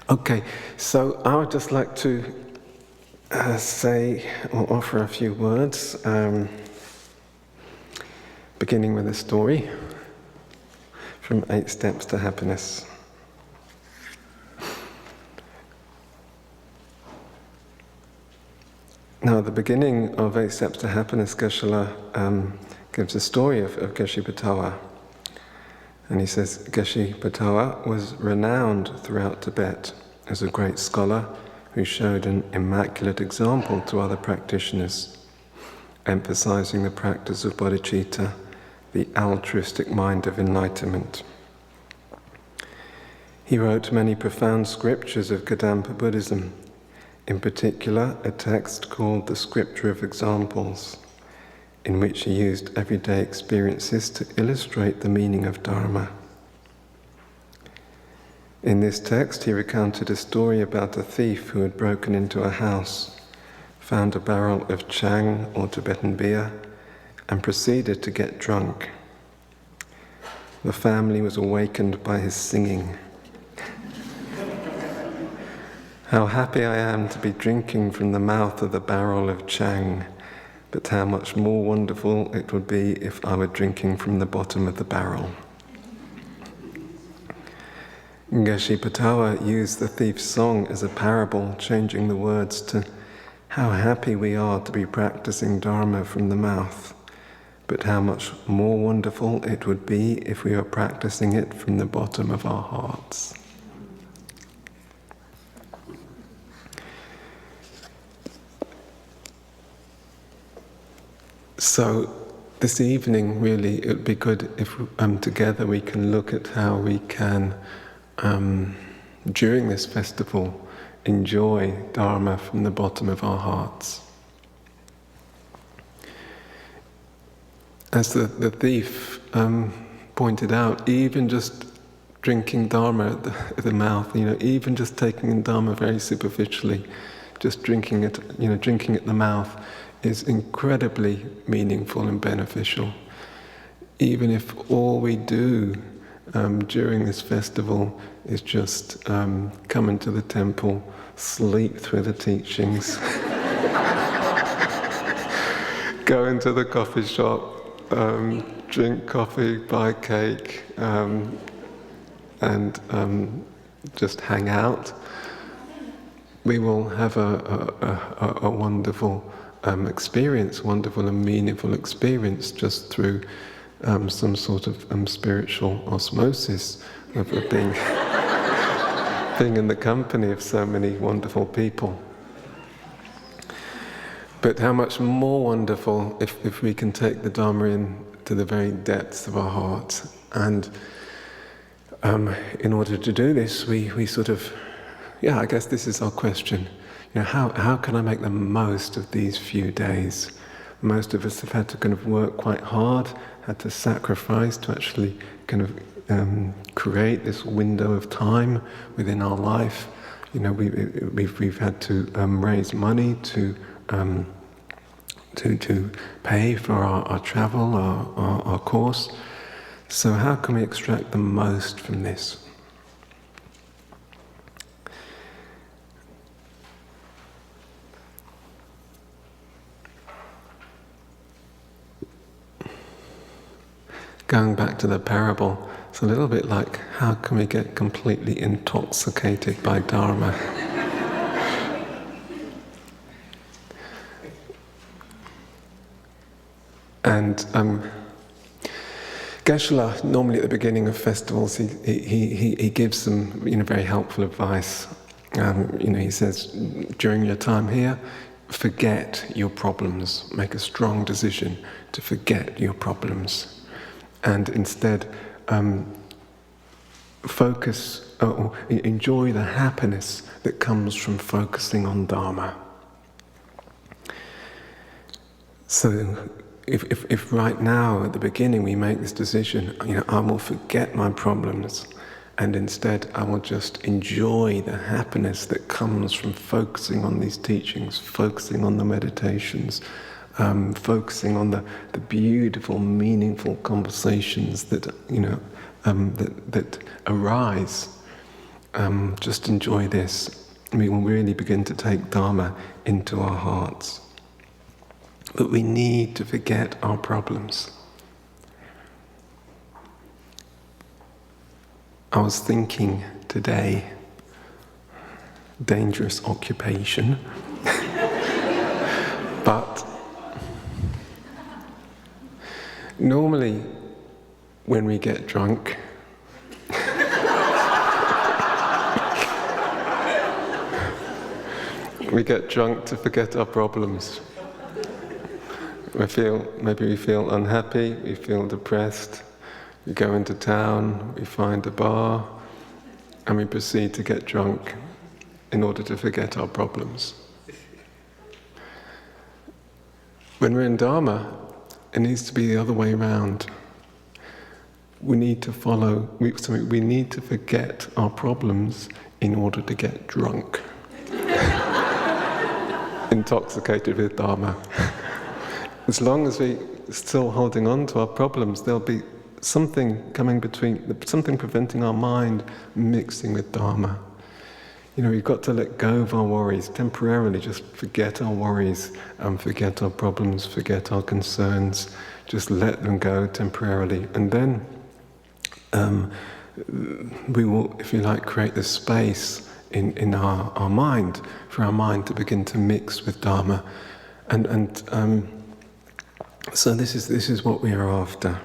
Okay, so I would just like to say or offer a few words, beginning with a story from 8 Steps to Happiness. Now, at the beginning of 8 Steps to Happiness, Geshe gives a story of Geshe Patawa. And he says, Geshe Patawa was renowned throughout Tibet as a great scholar who showed an immaculate example to other practitioners, emphasizing the practice of bodhicitta, the altruistic mind of enlightenment. He wrote many profound scriptures of Kadampa Buddhism, in particular a text called the Scripture of Examples, in which he used everyday experiences to illustrate the meaning of Dharma. In this text, he recounted a story about a thief who had broken into a house, found a barrel of chang or Tibetan beer, and proceeded to get drunk. The family was awakened by his singing. How happy I am to be drinking from the mouth of the barrel of chang, but how much more wonderful it would be if I were drinking from the bottom of the barrel. Geshe Patawa used the thief's song as a parable, changing the words to how happy we are to be practicing Dharma from the mouth, but how much more wonderful it would be if we were practicing it from the bottom of our hearts. So this evening, really, it would be good if together we can look at how we can, during this festival, enjoy Dharma from the bottom of our hearts. As the thief pointed out, even just drinking Dharma at the mouth, even just taking in Dharma very superficially, just drinking it at the mouth, is incredibly meaningful and beneficial. Even if all we do during this festival is just come into the temple, sleep through the teachings, go into the coffee shop, drink coffee, buy cake, and just hang out, we will have a wonderful experience, wonderful and meaningful experience, just through some sort of spiritual osmosis of being in the company of so many wonderful people. But how much more wonderful if we can take the Dharma in to the very depths of our hearts. And in order to do this, we sort of, I guess this is our question. How can I make the most of these few days? Most of us have had to kind of work quite hard, had to sacrifice to actually kind of create this window of time within our life. We've had to raise money to pay for our travel, our course. So how can we extract the most from this? Going back to the parable, it's a little bit like, how can we get completely intoxicated by Dharma? And Geshe, normally at the beginning of festivals, he gives some very helpful advice. He says, during your time here, forget your problems. Make a strong decision to forget your problems. And instead focus or enjoy the happiness that comes from focusing on Dharma. So if right now at the beginning we make this decision, I will forget my problems, and instead I will just enjoy the happiness that comes from focusing on these teachings, focusing on the meditations, focusing on the beautiful, meaningful conversations that that arise just enjoy this, we will really begin to take Dharma into our hearts. But we need to forget our problems. I was thinking today, dangerous occupation, but normally when we get drunk, we get drunk to forget our problems. Maybe we feel unhappy, we feel depressed, we go into town, we find a bar, and we proceed to get drunk in order to forget our problems. When we're in Dharma, it needs to be the other way around. We need to we need to forget our problems in order to get drunk. Intoxicated with Dharma. As long as we're still holding on to our problems, there'll be something something preventing our mind mixing with Dharma. We've got to let go of our worries, temporarily just forget our worries, forget our problems, forget our concerns, just let them go temporarily. And then we will, if you like, create this space in our mind, for our mind to begin to mix with Dharma. So this is what we are after.